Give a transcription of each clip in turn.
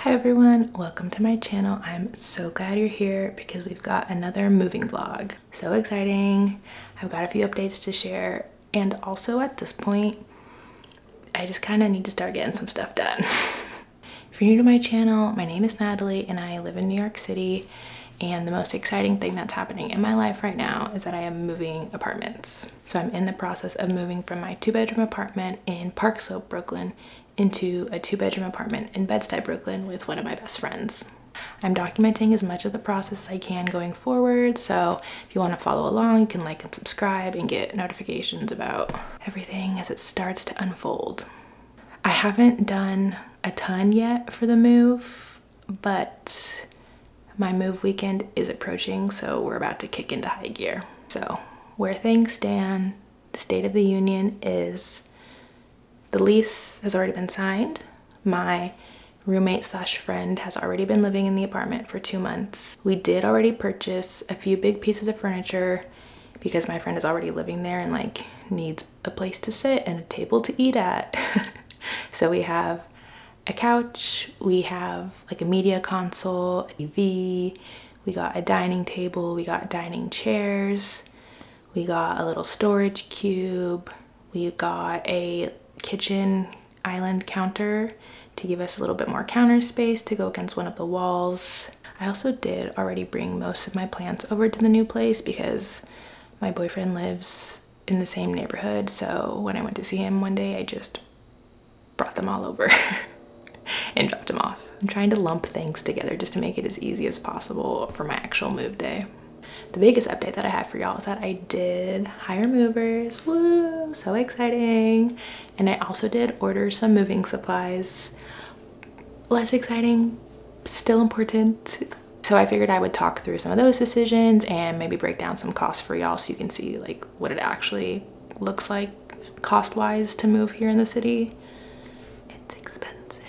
Hi everyone, welcome to my channel. I'm so glad you're here because we've got another moving vlog. So exciting. I've got a few updates to share, and also at this point I just kind of need to start getting some stuff done. If you're new to my channel, my name is Natalie and I live in New York City, and the most exciting thing that's happening in my life right now is that I am moving apartments. So I'm in the process of moving from my 2-bedroom apartment in Park Slope, Brooklyn into a 2-bedroom apartment in Bed-Stuy, Brooklyn with one of my best friends. I'm documenting as much of the process as I can going forward, so if you want to follow along, you can like and subscribe and get notifications about everything as it starts to unfold. I haven't done a ton yet for the move, but my move weekend is approaching, so we're about to kick into high gear. So where things stand, the state of the union is the lease has already been signed. My roommate slash friend has already been living in the apartment for 2 months. We did already purchase a few big pieces of furniture because my friend is already living there and like needs a place to sit and a table to eat at. So we have a couch, we have like a media console, a TV, we got a dining table, we got dining chairs, we got a little storage cube, we got a kitchen island counter to give us a little bit more counter space to go against one of the walls. I also did already bring most of my plants over to the new place because my boyfriend lives in the same neighborhood, so when I went to see him one day I just brought them all over and dropped them off. I'm trying to lump things together just to make it as easy as possible for my actual move day. The biggest update that I have for y'all is that I did hire movers. Woo, so exciting. And I also did order some moving supplies. Less exciting, still important. So I figured I would talk through some of those decisions and maybe break down some costs for y'all so you can see like what it actually looks like cost-wise to move here in the city. It's expensive.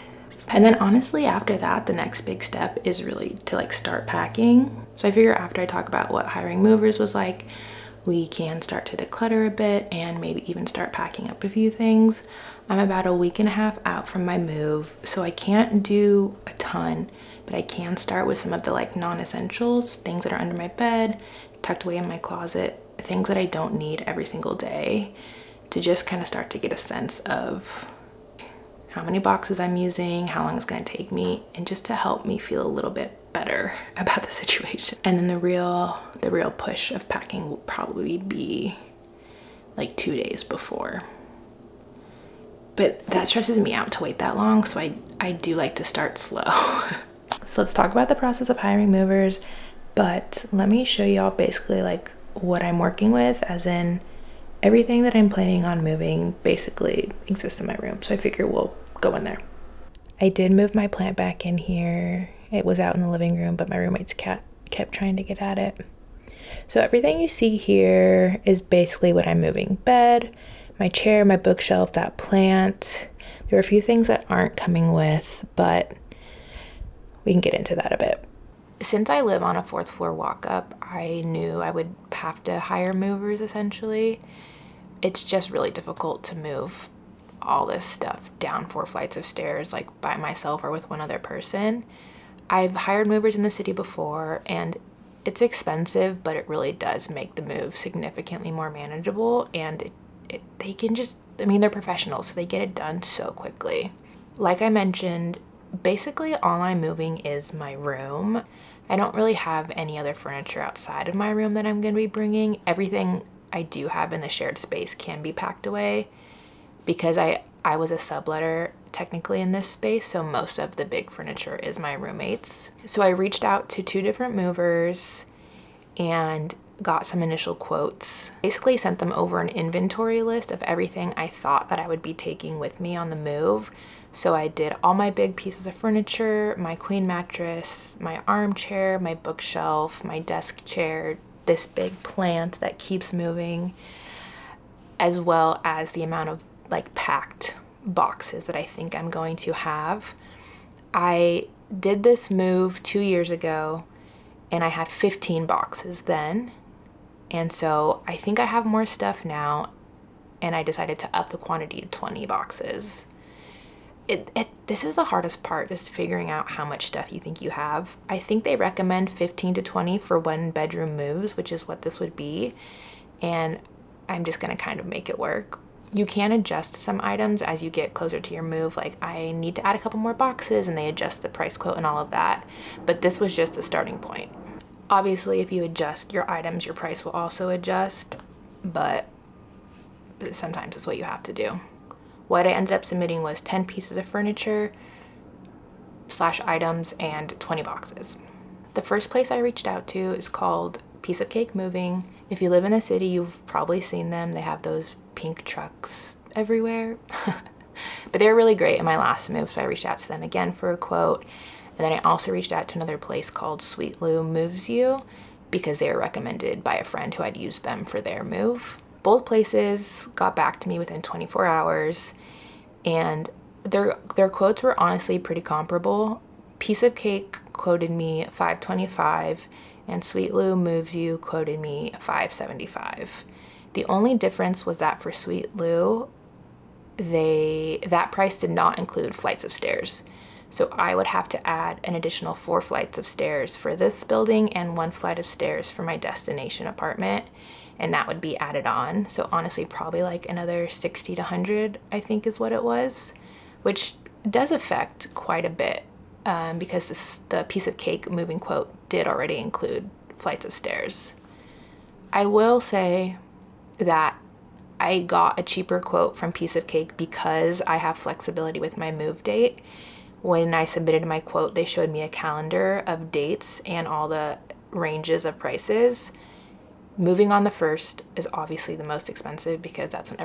And then honestly, after that, the next big step is really to like start packing. So I figure after I talk about what hiring movers was like, we can start to declutter a bit and maybe even start packing up a few things. I'm about a week and a half out from my move, so I can't do a ton, but I can start with some of the like non-essentials, things that are under my bed, tucked away in my closet, things that I don't need every single day, to just kind of start to get a sense of how many boxes I'm using, how long it's going to take me, and just to help me feel a little bit better about the situation. And then the real push of packing will probably be like 2 days before. But that stresses me out to wait that long, so I do like to start slow. So let's talk about the process of hiring movers, but let me show y'all basically like what I'm working with, as in everything that I'm planning on moving basically exists in my room, so I figure we'll go in there. I did move my plant back in here. It was out in the living room, but my roommate's cat kept trying to get at it. So everything you see here is basically what I'm moving. Bed, my chair, my bookshelf, that plant. There are a few things that aren't coming with, but we can get into that a bit. Since I live on a 4th floor walk up, I knew I would have to hire movers essentially. It's just really difficult to move all this stuff down 4 flights of stairs like by myself or with one other person. I've hired movers in the city before and it's expensive, but it really does make the move significantly more manageable, and they can just, I mean, they're professionals, so they get it done so quickly. Like I mentioned, basically all I'm moving is my room. I don't really have any other furniture outside of my room that I'm going to be bringing. Everything I do have in the shared space can be packed away because I was a subletter technically in this space, so most of the big furniture is my roommate's. So I reached out to 2 different movers and got some initial quotes. Basically sent them over an inventory list of everything I thought that I would be taking with me on the move. So I did all my big pieces of furniture, my queen mattress, my armchair, my bookshelf, my desk chair, this big plant that keeps moving, as well as the amount of like packed boxes that I think I'm going to have. I did this move 2 years ago and I had 15 boxes then. And so I think I have more stuff now, and I decided to up the quantity to 20 boxes. this is the hardest part, is figuring out how much stuff you think you have. I think they recommend 15 to 20 for 1 bedroom moves, which is what this would be. And I'm just gonna kind of make it work. You can adjust some items as you get closer to your move. Like, I need to add a couple more boxes, and they adjust the price quote and all of that. But this was just a starting point. Obviously, if you adjust your items, your price will also adjust, but sometimes it's what you have to do. What I ended up submitting was 10 pieces of furniture slash items and 20 boxes. The first place I reached out to is called Piece of Cake Moving. If you live in the city, you've probably seen them. They have those pink trucks everywhere. But they were really great in my last move, so I reached out to them again for a quote. And then I also reached out to another place called Sweet Lou Moves You, because they were recommended by a friend who had used them for their move. Both places got back to me within 24 hours, and their quotes were honestly pretty comparable. Piece of Cake quoted me $525, and Sweet Lou Moves You quoted me $575. The only difference was that for Sweet Lou, that price did not include flights of stairs. So I would have to add an additional 4 flights of stairs for this building and 1 flight of stairs for my destination apartment, and that would be added on. So honestly, probably like another 60 to 100, I think is what it was, which does affect quite a bit, because the Piece of Cake moving quote did already include flights of stairs. I will say that I got a cheaper quote from Piece of Cake because I have flexibility with my move date. When I submitted my quote, they showed me a calendar of dates and all the ranges of prices. Moving on the 1st is obviously the most expensive because that's when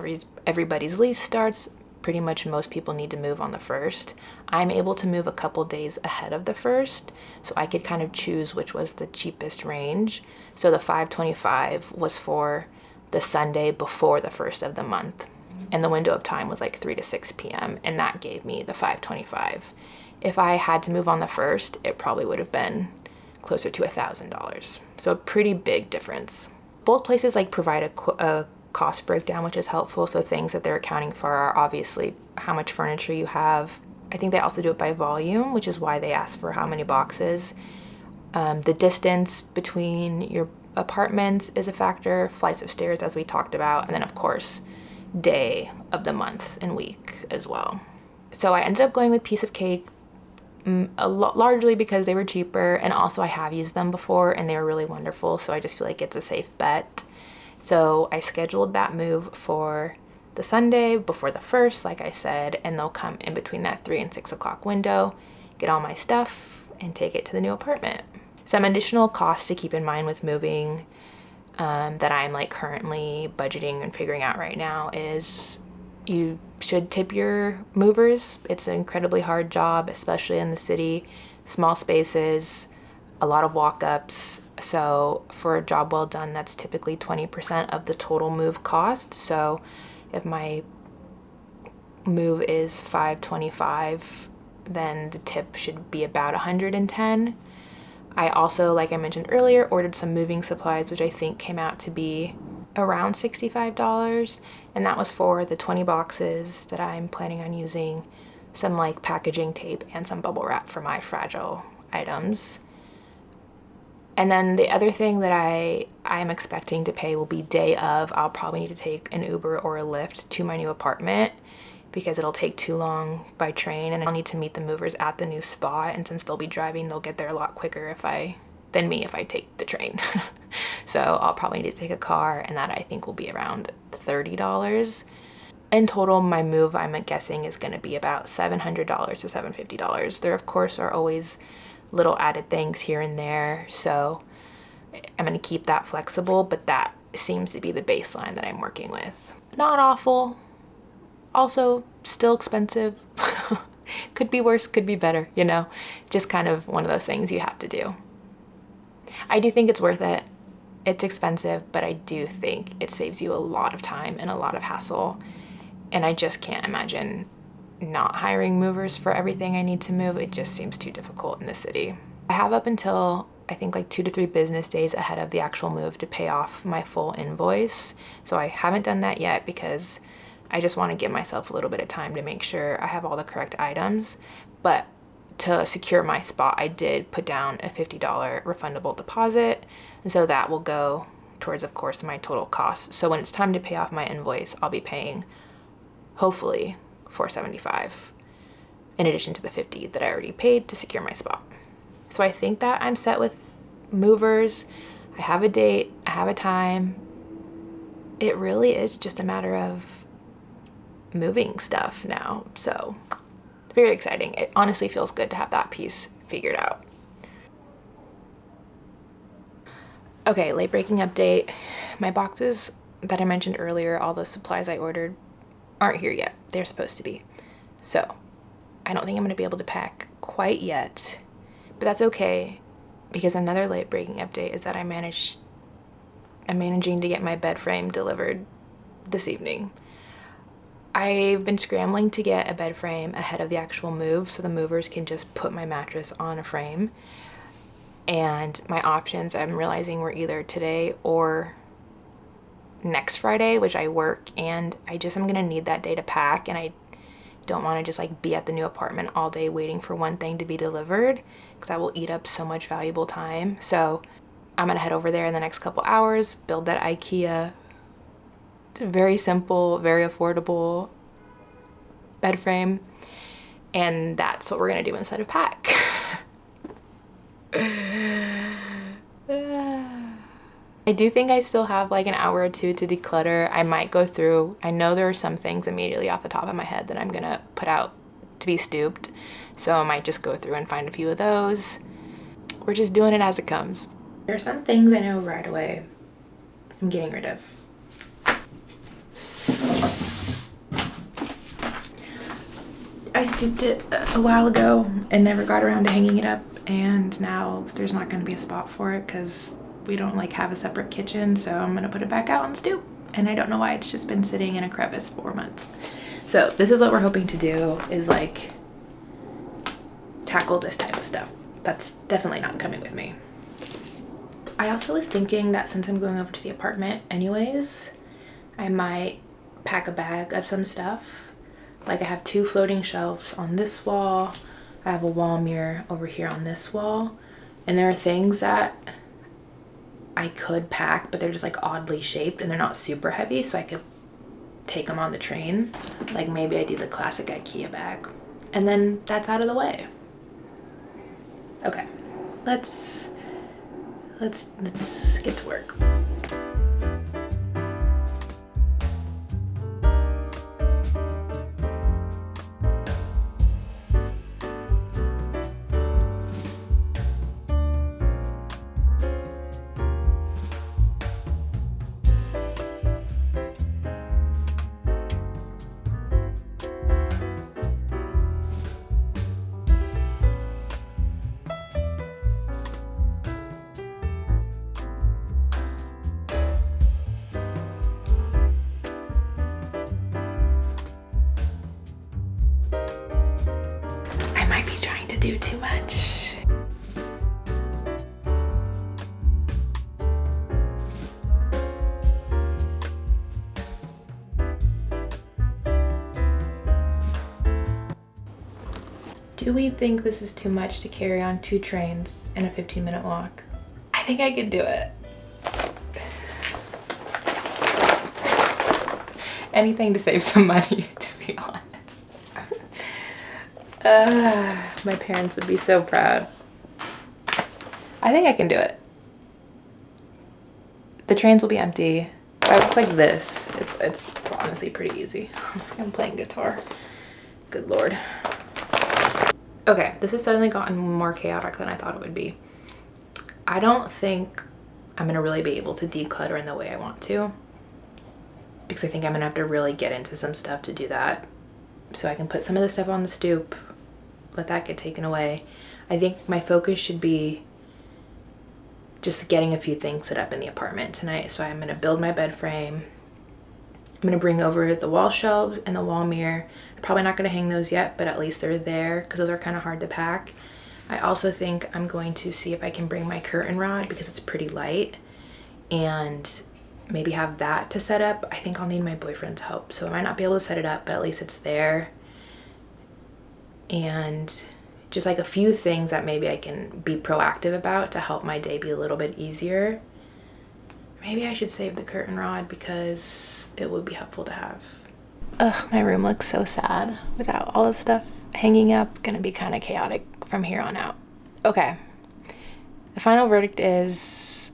everybody's lease starts. Pretty much most people need to move on the 1st. I'm able to move a couple days ahead of the 1st, so I could kind of choose which was the cheapest range. So the $525 was for the Sunday before the 1st of the month, and the window of time was like 3 to 6 p.m., and that gave me the $525. If I had to move on the 1st, it probably would have been closer to $1,000. So a pretty big difference. Both places like provide a cost breakdown, which is helpful. So things that they're accounting for are obviously how much furniture you have. I think they also do it by volume, which is why they ask for how many boxes. The distance between your apartments is a factor, flights of stairs as we talked about, and then of course day of the month and week as well. So I ended up going with Piece of Cake, largely because they were cheaper, and also I have used them before and they were really wonderful, so I just feel like it's a safe bet. So I scheduled that move for the Sunday before the 1st, like I said, and they'll come in between that 3 and 6 o'clock window, get all my stuff, and take it to the new apartment. Some additional costs to keep in mind with moving, that I'm like currently budgeting and figuring out right now, is you should tip your movers. It's an incredibly hard job, especially in the city, small spaces, a lot of walk-ups. So for a job well done, that's typically 20% of the total move cost. So if my move is $525, then the tip should be about $110. I also, like I mentioned earlier, ordered some moving supplies, which I think came out to be around $65, and that was for the 20 boxes that I'm planning on using, some like packaging tape and some bubble wrap for my fragile items. And then the other thing that I am expecting to pay will be day of. I'll probably need to take an Uber or a Lyft to my new apartment because it'll take too long by train, and I'll need to meet the movers at the new spot, and since they'll be driving, they'll get there a lot quicker than me if I take the train. So I'll probably need to take a car, and that I think will be around $30. In total, my move, I'm guessing, is going to be about $700 to $750. There of course are always little added things here and there, so I'm going to keep that flexible, but that seems to be the baseline that I'm working with. Not awful, also still expensive. Could be worse, could be better, you know, just kind of one of those things you have to do. I do think it's worth it. It's expensive, but I do think it saves you a lot of time and a lot of hassle, and I just can't imagine not hiring movers for everything I need to move. It just seems too difficult in the city. I have up until I think like 2 to 3 business days ahead of the actual move to pay off my full invoice, so I haven't done that yet because I just want to give myself a little bit of time to make sure I have all the correct items. But to secure my spot, I did put down a $50 refundable deposit, and so that will go towards, of course, my total cost. So when it's time to pay off my invoice, I'll be paying hopefully $475 in addition to the $50 that I already paid to secure my spot. So I think that I'm set with movers. I have a date, I have a time. It really is just a matter of moving stuff now. So it's very exciting. It honestly feels good to have that piece figured out. Okay, late breaking update. My boxes that I mentioned earlier, all the supplies I ordered, aren't here yet. They're supposed to be. So I don't think I'm gonna be able to pack quite yet, but that's okay, because another late breaking update is that I'm managing to get my bed frame delivered this evening. I've been scrambling to get a bed frame ahead of the actual move so the movers can just put my mattress on a frame. And my options, I'm realizing, were either today or next Friday, which I work, and I'm gonna need that day to pack, and I don't want to just like be at the new apartment all day waiting for one thing to be delivered, because that will eat up so much valuable time. So I'm gonna head over there in the next couple hours, build that ikea. It's a very simple, very affordable bed frame, and that's what we're gonna do instead of pack. I do think I still have like an hour or two to declutter. I might go through. I know there are some things immediately off the top of my head that I'm gonna put out to be stooped, so I might just go through and find a few of those. We're just doing it as it comes. There are some things I know right away I'm getting rid of. I stooped it a while ago and never got around to hanging it up, and now there's not going to be a spot for it because we don't like have a separate kitchen, so I'm going to put it back out on the stoop, and I don't know why it's just been sitting in a crevice for months. So this is what we're hoping to do, is like tackle this type of stuff. That's definitely not coming with me. I also was thinking that since I'm going over to the apartment anyways, I might pack a bag of some stuff. Like I have 2 floating shelves on this wall. I have a wall mirror over here on this wall. And there are things that I could pack, but they're just like oddly shaped and they're not super heavy, so I could take them on the train. Like maybe I do the classic IKEA bag. And then that's out of the way. Okay, let's get to work. Do too much. Do we think this is too much to carry on 2 trains in a 15-minute walk? I think I could do it. Anything to save some money, to be honest. My parents would be so proud. I think I can do it. The trains will be empty. If I look like this, it's honestly pretty easy. It's like I'm playing guitar. Good lord. Okay, this has suddenly gotten more chaotic than I thought it would be. I don't think I'm gonna really be able to declutter in the way I want to, because I think I'm gonna have to really get into some stuff to do that. So I can put some of the stuff on the stoop, let that get taken away. I think my focus should be just getting a few things set up in the apartment tonight. So I'm gonna build my bed frame. I'm gonna bring over the wall shelves and the wall mirror. I'm probably not gonna hang those yet, but at least they're there because those are kind of hard to pack. I also think I'm going to see if I can bring my curtain rod because it's pretty light, and maybe have that to set up. I think I'll need my boyfriend's help, so I might not be able to set it up, but at least it's there. And just like a few things that maybe I can be proactive about to help my day be a little bit easier. Maybe I should save the curtain rod because it would be helpful to have. Ugh, my room looks so sad without all this stuff hanging up. Gonna be kind of chaotic from here on out. Okay, the final verdict is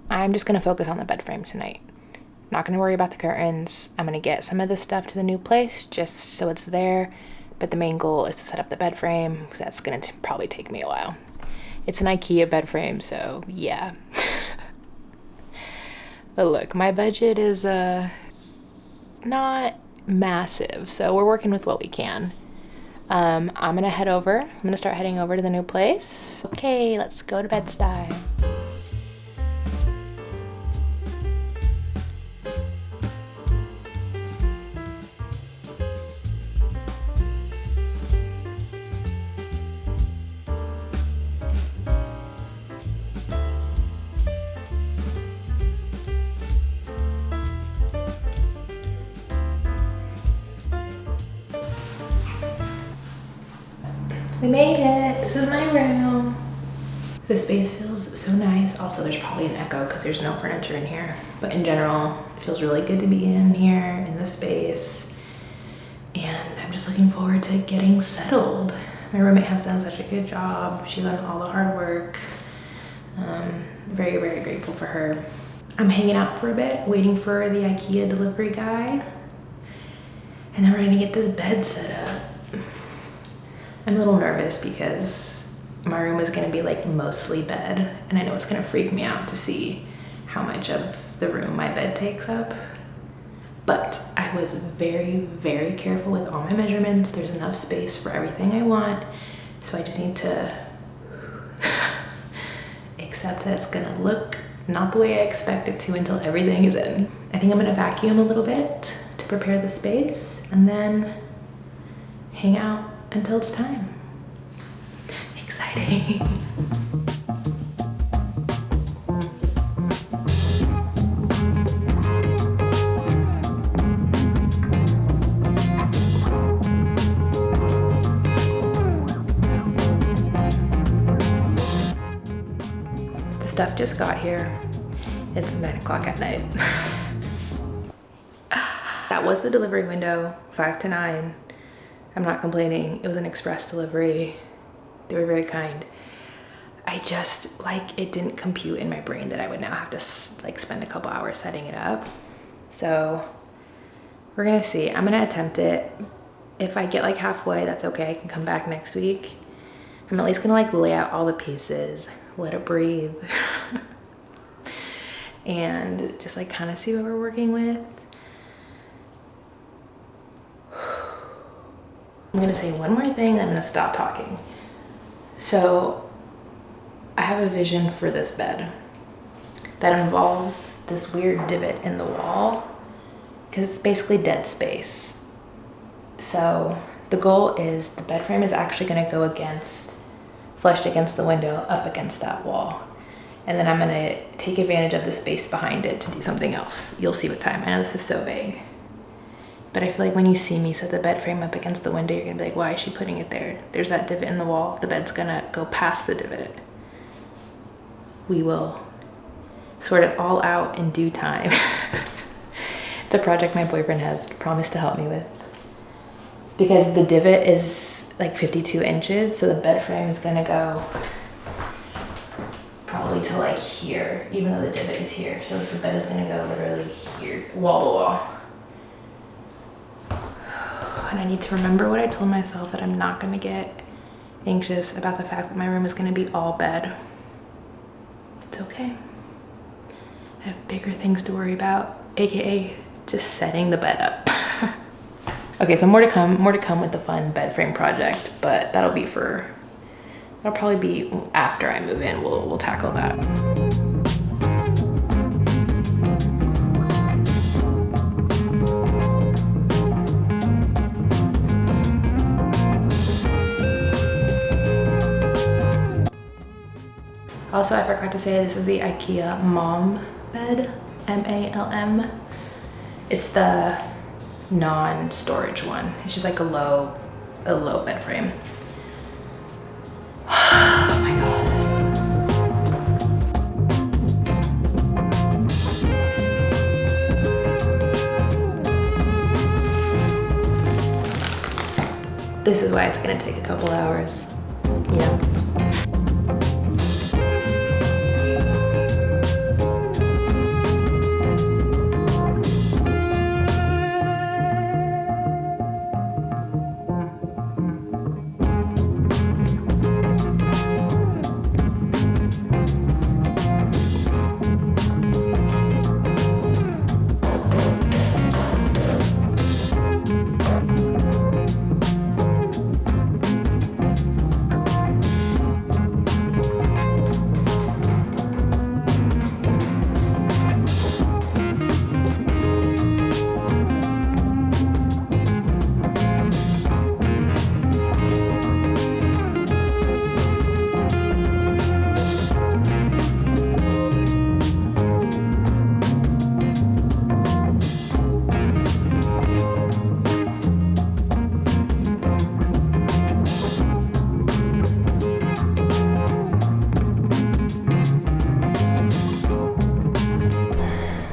I'm just gonna focus on the bed frame tonight. Not gonna worry about the curtains. I'm gonna get some of this stuff to the new place just so it's there. But the main goal is to set up the bed frame because that's gonna probably take me a while. It's an IKEA bed frame, so yeah. But look, my budget is not massive, so we're working with what we can. I'm gonna head over. I'm gonna start heading over to the new place. Okay, let's go to Bed-Stuy. We made it. This is my room. The space feels so nice. Also, there's probably an echo because there's no furniture in here. But in general, it feels really good to be in here, in this space. And I'm just looking forward to getting settled. My roommate has done such a good job. She's done all the hard work. Very, very grateful for her. I'm hanging out for a bit, waiting for the IKEA delivery guy. And then we're gonna get this bed set up. I'm a little nervous because my room is gonna be like mostly bed, and I know it's gonna freak me out to see how much of the room my bed takes up. But I was very, very careful with all my measurements. There's enough space for everything I want. So I just need to accept that it's gonna look not the way I expect it to until everything is in. I think I'm gonna vacuum a little bit to prepare the space and then hang out until it's time. Exciting. The stuff just got here. It's 9 o'clock at night. That was the delivery window, 5 to 9. I'm not complaining. It was an express delivery. They were very kind. I just, like, it didn't compute in my brain that I would now have to like spend a couple hours setting it up. So we're gonna see. I'm gonna attempt it. If I get like halfway, that's okay. I can come back next week. I'm at least gonna like lay out all the pieces, let it breathe, and just like kind of see what we're working with. I'm gonna say one more thing, I'm gonna stop talking. So I have a vision for this bed that involves this weird divot in the wall because it's basically dead space. So the goal is the bed frame is actually gonna go flushed against the window, up against that wall. And then I'm gonna take advantage of the space behind it to do something else. You'll see with time. I know this is so vague. But I feel like when you see me set the bed frame up against the window, you're gonna be like, why is she putting it there? There's that divot in the wall. The bed's gonna go past the divot. We will sort it all out in due time. It's a project my boyfriend has promised to help me with. Because the divot is like 52 inches, so the bed frame is gonna go probably to like here, even though the divot is here. So the bed is gonna go literally here, wall to wall. And I need to remember what I told myself, that I'm not gonna get anxious about the fact that my room is gonna be all bed. It's okay. I have bigger things to worry about, AKA just setting the bed up. Okay, so more to come with the fun bed frame project, but that'll probably be after I move in. We'll tackle that. Also, I forgot to say this is the IKEA malm bed. malm. It's the non-storage one. It's just like a low bed frame. Oh my God. This is why it's gonna take a couple hours. Yeah.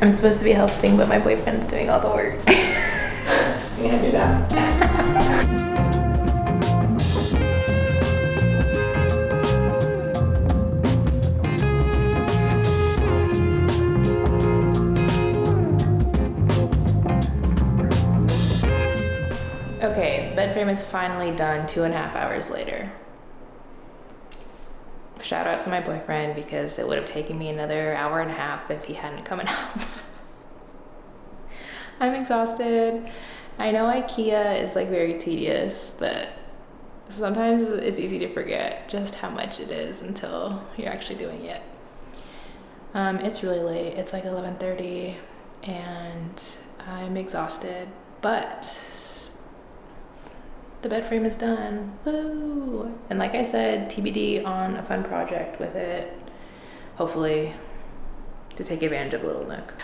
I'm supposed to be helping, but my boyfriend's doing all the work. I'm gonna do that. Okay, the bed frame is finally done 2.5 hours later. Shout out to my boyfriend because it would have taken me another 1.5 hours if he hadn't come up. I'm exhausted. I know IKEA is like very tedious, but sometimes it's easy to forget just how much it is until you're actually doing it. It's really late. It's like 11:30 and I'm exhausted, but the bed frame is done. Woo! And like I said, TBD on a fun project with it. Hopefully to take advantage of Little Nook.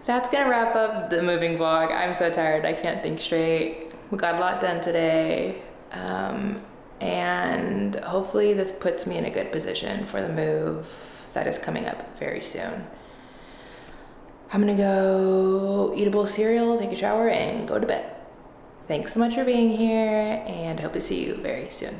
That's gonna wrap up the moving vlog. I'm so tired, I can't think straight. We got a lot done today. And hopefully this puts me in a good position for the move that is coming up very soon. I'm gonna go eat a bowl of cereal, take a shower, and go to bed. Thanks so much for being here, and I hope to see you very soon.